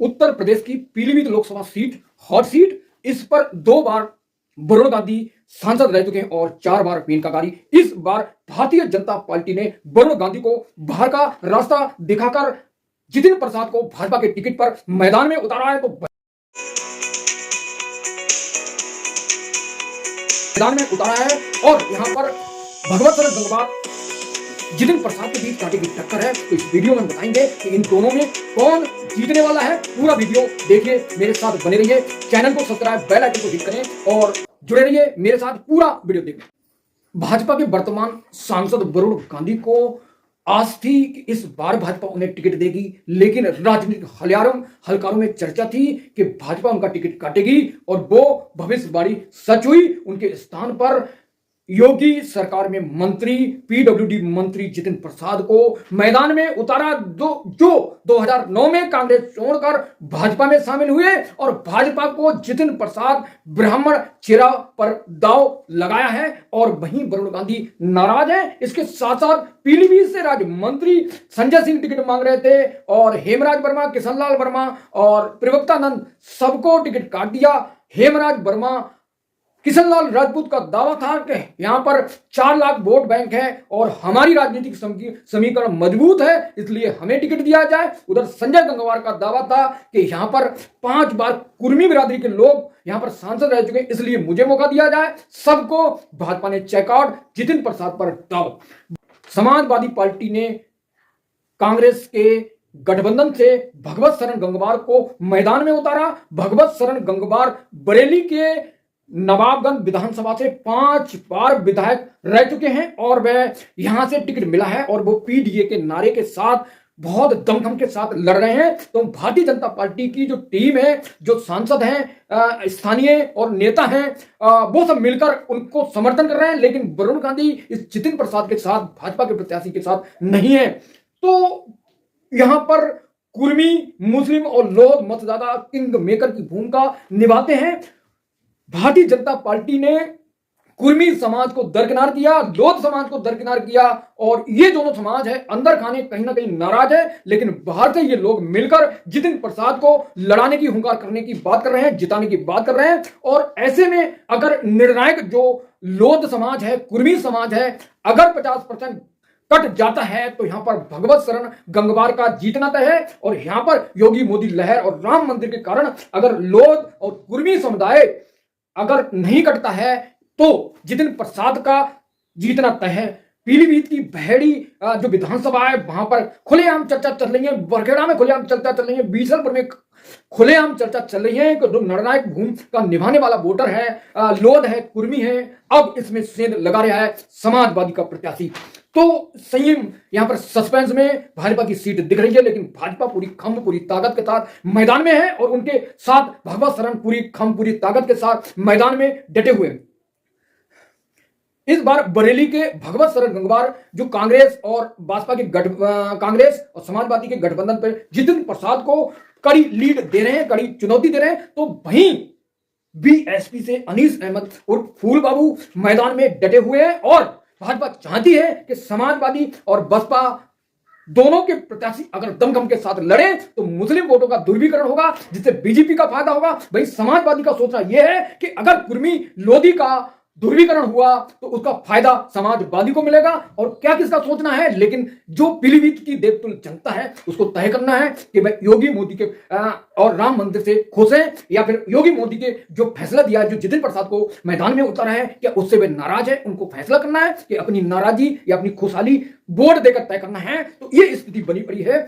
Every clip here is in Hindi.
उत्तर प्रदेश की Pilibhit Lok Sabha seat hot seat. इस पर 2 बार वरुण गांधी सांसद रह चुके हैं और 4 बार मेनका गांधी। इस बार भारतीय जनता पार्टी ने वरुण गांधी को बाहर का रास्ता दिखाकर जितिन प्रसाद को भाजपा के टिकट पर मैदान में उतारा है। तो मैदान में उतारा है और यहां पर भगवत सरन गंगवार जितिन प्रसाद के बीच कांटे की टक्कर है। तो इस वीडियो में बताएंगे कि इन दोनों में कौन जीतने वाला है। पूरा वीडियो देखिए, मेरे साथ बने रहिए, चैनल को सब्सक्राइब, बेल आइकन को हिट करें और जुड़े रहिए मेरे साथ, पूरा वीडियो देखें। भाजपा के वर्तमान सांसद वरुण गांधी को आस थी कि इस बार भाजपा उन्हें टिकट देगी, लेकिन राजनीतिक हलकारों में चर्चा थी कि भाजपा उनका टिकट काटेगी और वो भविष्यवाणी सच हुई। उनके स्थान पर योगी सरकार में मंत्री, पीडब्ल्यूडी मंत्री जितिन प्रसाद को मैदान में उतारा, जो 2009 में कांग्रेस छोड़कर भाजपा में शामिल हुए और भाजपा को जितिन प्रसाद ब्राह्मण चेहरा पर दाव लगाया है। और वहीं वरुण गांधी नाराज है। इसके साथ साथ पीलीभीत से राज्य मंत्री संजय सिंह टिकट मांग रहे थे और हेमराज वर्मा, किशनलाल वर्मा और प्रवक्तानंद सबको टिकट काट दिया। हेमराज वर्मा, किशनलाल राजपूत का दावा था कि यहां पर 4 लाख वोट बैंक है और हमारी राजनीतिक समीकरण मजबूत है, इसलिए हमें टिकट दिया जाए। उधर संजय गंगवार का दावा था कि यहां पर 5 बार कुर्मी बिरादरी के लोग यहां पर सांसद रह चुके हैं, इसलिए मुझे मौका दिया जाए। सबको भाजपा ने चेकआउट, जितिन प्रसाद पर दाव। समाजवादी पार्टी ने कांग्रेस के गठबंधन से भगवत सरन गंगवार को मैदान में उतारा। भगवत सरन गंगवार बरेली के नवाबगंज विधानसभा से 5 बार विधायक रह चुके हैं और वह यहां से टिकट मिला है और वो पीडीए के नारे के साथ बहुत दमखम के साथ लड़ रहे हैं। तो भारतीय जनता पार्टी की जो टीम है, जो सांसद हैं, स्थानीय और नेता हैं, वो सब मिलकर उनको समर्थन कर रहे हैं, लेकिन वरुण गांधी इस जितिन प्रसाद के साथ, भाजपा के प्रत्याशी के साथ नहीं है। तो यहां पर कुर्मी, मुस्लिम और लोध मतदाता किंग मेकर की भूमिका निभाते हैं। भारतीय जनता पार्टी ने कुर्मी समाज को दरकिनार किया, लोध समाज को दरकिनार किया और ये दोनों समाज है अंदर खाने कहीं ना कहीं नाराज है, लेकिन बाहर से ये लोग मिलकर जितिन प्रसाद को लड़ाने की, हुंकार करने की बात कर रहे हैं, जिताने की बात कर रहे हैं। और ऐसे में अगर निर्णायक जो लोध समाज है, कुर्मी समाज है, अगर 50% कट जाता है तो यहां पर भगवत सरन गंगवार का जीतना तय है। और यहां पर योगी मोदी लहर और राम मंदिर के कारण अगर लोध और कुर्मी समुदाय अगर नहीं कटता है तो जितिन प्रसाद का जीतना तय है। पीलीभीत की बहेड़ी जो विधानसभा है, वहां पर खुलेआम चर्चा चल रही है, बरखेड़ा में खुलेआम चर्चा चल रही है, बीसलपुर में खुलेआम चर्चा चल रही है कि जो निर्णायक भूमिका निभाने वाला वोटर है, लोध है, कुर्मी है, अब इसमें सेंध लगा रहा है समाजवादी का प्रत्याशी। तो संयम यहां पर सस्पेंस में भाजपा की सीट दिख रही है, लेकिन भाजपा पूरी खम, पूरी ताकत के साथ मैदान में है और उनके साथ भगवत सरन पूरी खम, पूरी ताकत के साथ मैदान में डटे हुए हैं। इस बार बरेली के भगवत सरन गंगवार जो कांग्रेस और भाजपा के कांग्रेस और समाजवादी के गठबंधन पर जितिन प्रसाद को कड़ी लीड दे रहे हैं, कड़ी चुनौती दे रहे हैं। तो वहीं बीएसपी से अनीस अहमद और फूल बाबू मैदान में डटे हुए हैं और भाजपा चाहती है कि समाजवादी और बसपा दोनों के प्रत्याशी अगर दमखम के साथ लड़े तो मुस्लिम वोटों का दुर्विकरण होगा, जिससे बीजेपी का फायदा होगा। भाई समाजवादी का सोचना यह है कि अगर कुर्मी लोधी का दुर्विकरण हुआ तो उसका फायदा समाजवादी को मिलेगा। और क्या किसका सोचना है, लेकिन जो पीलीभीत की देवतुल्य जनता है उसको तय करना है कि भाई योगी मोदी के और राम मंदिर से खुश है या फिर योगी मोदी के जो फैसला दिया है, जो जितिन प्रसाद को मैदान में उतारा है, क्या उससे वे नाराज है। उनको फैसला करना है कि अपनी नाराजगी या अपनी खुशहाली वोट देकर तय करना है। तो ये स्थिति बनी पड़ी है।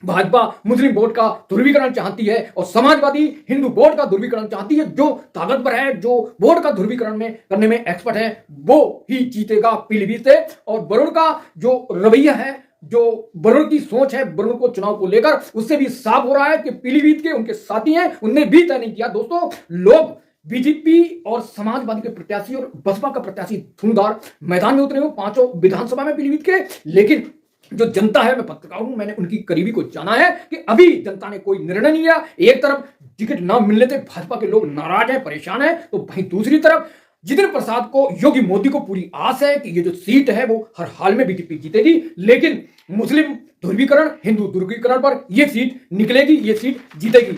भाजपा मुस्लिम वोट का ध्रुवीकरण चाहती है और समाजवादी हिंदू वोट का ध्रुवीकरण चाहती है। जो ताकतवर है, जो वोट का ध्रुवीकरण में करने में एक्सपर्ट है, वो ही जीतेगा पीलीभीत से। और वरुण का जो रवैया है, जो वरुण की सोच है, वरुण को चुनाव को लेकर, उससे भी साफ हो रहा है कि पीलीभीत के उनके साथी हैं, उनने भी तय नहीं किया। दोस्तों, लोग बीजेपी और समाजवादी के प्रत्याशी और बसपा का प्रत्याशी धुंधार मैदान में उतरे हो 5 विधानसभा में पीलीभीत के, लेकिन जो जनता है, मैं पत्रकार हूं, मैंने उनकी करीबी को जाना है कि अभी जनता ने कोई निर्णय नहीं लिया। एक तरफ टिकट ना मिलने से भाजपा के लोग नाराज हैं, परेशान हैं, तो वहीं दूसरी तरफ जितिन प्रसाद को, योगी मोदी को पूरी आस है कि ये जो सीट है वो हर हाल में बीजेपी जीतेगी, लेकिन मुस्लिम ध्रुवीकरण, हिंदू ध्रुवीकरण पर यह सीट निकलेगी, ये सीट जीतेगी।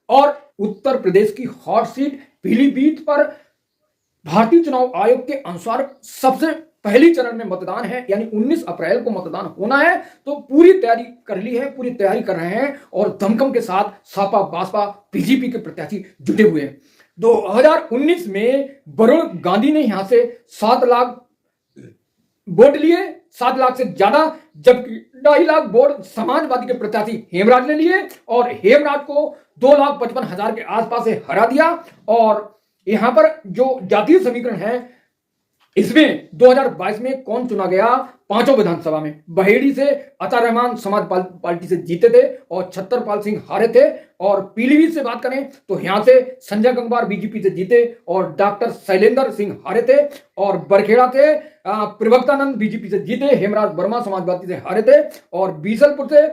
और उत्तर प्रदेश की हॉट सीट पीलीभीत पर भारतीय चुनाव आयोग के अनुसार सबसे पहली चरण में मतदान है, यानी 19 अप्रैल को मतदान होना है। तो पूरी तैयारी कर ली है, पूरी तैयारी कर रहे हैं और दमखम के साथ सपा, बसपा, बीजेपी के प्रत्याशी जुटे हुए हैं। 2019 में वरुण गांधी ने यहां से 7 लाख वोट लिए, 7 लाख से ज्यादा, जबकि 2.5 लाख वोट समाजवादी के प्रत्याशी हेमराज ने लिए और हेमराज को 2,55,000 के आसपास से हरा दिया। और यहां पर जो जातीय समीकरण है, इसमें 2022 में कौन चुना गया? पांचों विधानसभा में बहेड़ी से अता रहमान समाज पार्टी से जीते थे और छतरपाल सिंह हारे थे। और पीलीभीत से बात करें तो यहां से संजय गंगवार बीजेपी से जीते और डॉक्टर शैलेंद्र सिंह हारे थे। और बरखेड़ा से प्रवक्तानंद बीजेपी से जीते, हेमराज वर्मा समाजवादी से हारे थे। और बीसलपुर से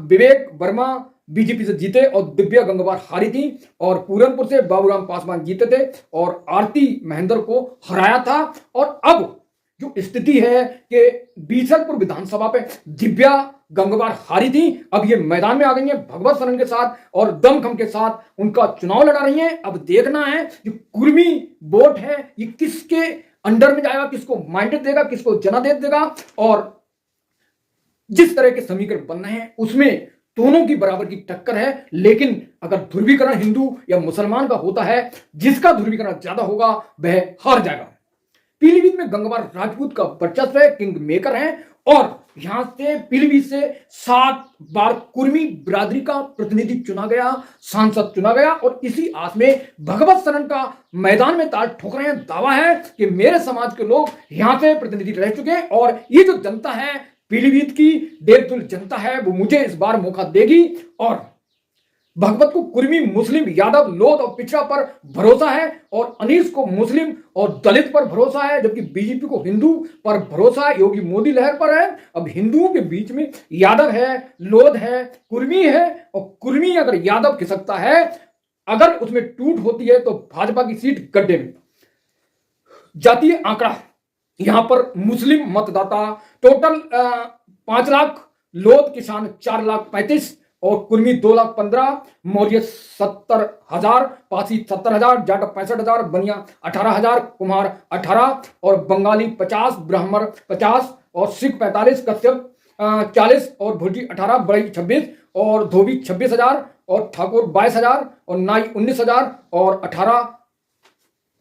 विवेक वर्मा बीजेपी से जीते और दिव्या गंगवार हारी थी। और पूरनपुर से बाबूराम पासवान जीते थे और आरती महेंद्र को हराया था। और अब जो स्थिति है कि बीसलपुर विधानसभा पे दिव्या गंगवार हारी थी, अब ये मैदान में आ गई है भगवत सरन के साथ और दमखम के साथ उनका चुनाव लड़ा रही है। अब देखना है जो कुर्मी वोट है ये किसके अंडर में जाएगा, किसको माइंडेड देगा, किसको जनादेश देगा। और जिस तरह के समीकरण बन रहे हैं उसमें दोनों की बराबर की टक्कर है, लेकिन अगर ध्रुवीकरण हिंदू या मुसलमान का होता है, जिसका ध्रुवीकरण ज्यादा होगा वह हार जाएगा। पीलीभीत में गंगवार राजपूत का वर्चस्व है, किंग मेकर है और यहां से पीलीभीत से 7 बार कुर्मी बिरादरी का प्रतिनिधि चुना गया, सांसद चुना गया। और इसी आस में भगवत सरन का मैदान में ताल ठोक रहे हैं। दावा है कि मेरे समाज के लोग यहां से प्रतिनिधि रह चुके हैं और ये जो जनता है, पीलीभीत की देवतुल जनता है, वो मुझे इस बार मौका देगी। और भगवत को कुर्मी, मुस्लिम, यादव, लोध और पिछड़ा पर भरोसा है और अनीस को मुस्लिम और दलित पर भरोसा है, जबकि बीजेपी को हिंदू पर भरोसा है, योगी मोदी लहर पर है। अब हिंदुओं के बीच में यादव है, लोध है, कुर्मी है और कुर्मी अगर यादव खिसकता है, अगर उसमें टूट होती है तो भाजपा की सीट गड्ढे में। जातीय आंकड़ा, यहां पर मुस्लिम मतदाता टोटल 5 लाख, लोध किसान 4,35,000 और कुर्मी 2,15,000, मौर्य 70,000, पासी 70,000, जाटव 65,000, बनिया 18,000, कुम्हार 18 और बंगाली 50, ब्राह्मण 50 और सिख 45, कश्यप 40 और भुर्जी 18, बड़ई 26 और धोबी 26,000 और ठाकुर 22,000 और नाई 19,000 और 18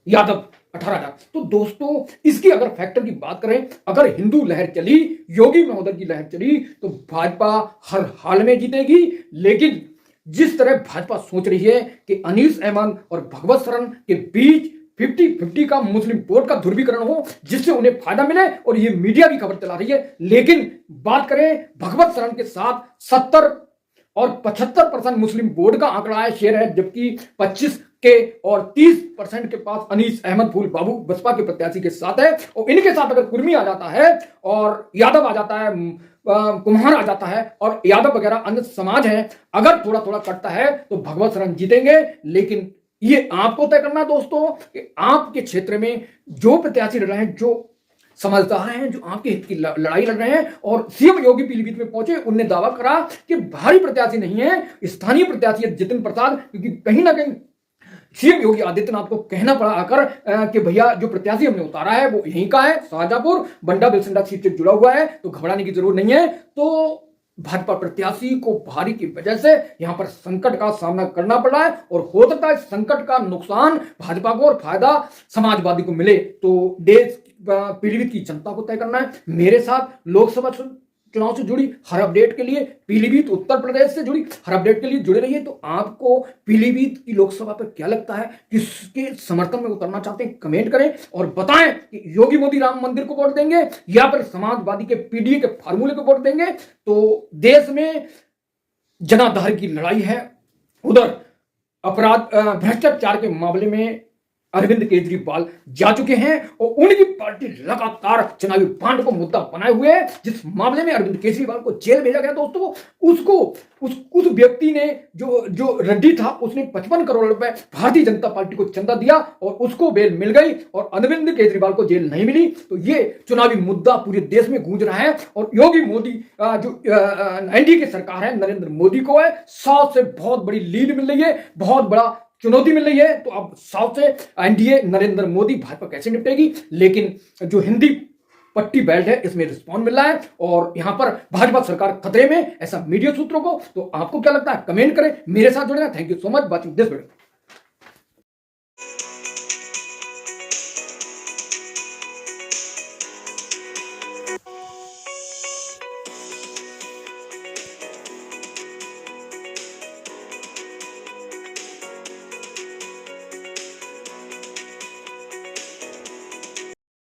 यादव 18,000। तो दोस्तों इसकी अगर फैक्टर की बात करें, अगर हिंदू लहर चली, योगी महोदय की लहर चली, तो भाजपा हर हाल में जीतेगी। लेकिन जिस तरह भाजपा सोच रही है कि अनीस अहमद और भगवत सरन के बीच 50-50 का मुस्लिम वोट का ध्रुवीकरण हो, जिससे उन्हें फायदा मिले, और ये मीडिया भी खबर चला रही है। लेकिन बात करें भगवत सरन के साथ 70 और 75% मुस्लिम वोट का आंकड़ा है, शेयर है, जबकि 25 के और 30% के पास अनीस अहमद फूल बाबू बसपा के प्रत्याशी के साथ है। और इनके साथ अगर कुर्मी आ जाता है और यादव आ जाता है, कुम्हार आ जाता है और यादव वगैरह अन्य समाज है, अगर थोड़ा थोड़ा कटता है तो भगवत सरन जीतेंगे। लेकिन ये आपको तय करना है दोस्तों कि आपके क्षेत्र में जो प्रत्याशी लड़ रहे हैं, जो समझदार हैं, जो आपके हित की लड़ाई लड़ रहे हैं। और सीएम योगी पीलीभीत में पहुंचे, उनने दावा करा कि भारी प्रत्याशी नहीं है, स्थानीय प्रत्याशी है जितिन प्रसाद, क्योंकि कहीं ना कहीं सीएम योगी आदित्यनाथ को कहना पड़ा आकर कि भैया जो प्रत्याशी हमने उतारा है वो यहीं का है, शाहजहांपुर बंडा बिरसिंडा सीट से जुड़ा हुआ है, तो घबराने की जरूरत नहीं है। तो भाजपा प्रत्याशी को भारी की वजह से यहां पर संकट का सामना करना पड़ा है और हो सकता है संकट का नुकसान भाजपा को और फायदा समाजवादी को मिले। तो देश पीलीभीत की जनता को तय करना है। मेरे साथ लोकसभा चुनाव से जुड़ी हर अपडेट के लिए, पीलीभीत उत्तर प्रदेश से जुड़ी हर अपडेट के लिए जुड़े रहिए। तो आपको पीलीभीत की लोकसभा पर क्या लगता है, किसके समर्थन में उतरना चाहते हैं, कमेंट करें और बताएं कि योगी मोदी राम मंदिर को वोट देंगे या फिर समाजवादी के पीडीए के फार्मूले को वोट देंगे। तो देश में जनाधार की लड़ाई है, उधर अपराध भ्रष्टाचार के मामले में अरविंद केजरीवाल जा चुके हैं और उनकी पार्टी लगातार चुनावी बांड को मुद्दा बनाए हुए है। जिस मामले में अरविंद केजरीवाल को जेल भेजा गया दोस्तों, उसको उस व्यक्ति ने जो रेड्डी था उसने 55 करोड़ रुपए भारतीय जनता पार्टी को चंदा दिया और उसको बेल मिल गई और अरविंद केजरीवाल को जेल नहीं मिली। तो ये चुनावी मुद्दा पूरे देश में गूंज रहा है और योगी मोदी जो एनडीए की सरकार है, नरेंद्र मोदी को है साउथ से बहुत बड़ी लीड मिल रही है, बहुत बड़ा चुनौती मिल रही है। तो अब साउथ से एनडीए नरेंद्र मोदी भाजपा कैसे निपटेगी, लेकिन जो हिंदी पट्टी बेल्ट है इसमें रिस्पॉन्स मिल रहा है और यहां पर भाजपा सरकार खतरे में, ऐसा मीडिया सूत्रों को। तो आपको क्या लगता है, कमेंट करें, मेरे साथ जुड़े। Thank you so much watching this video.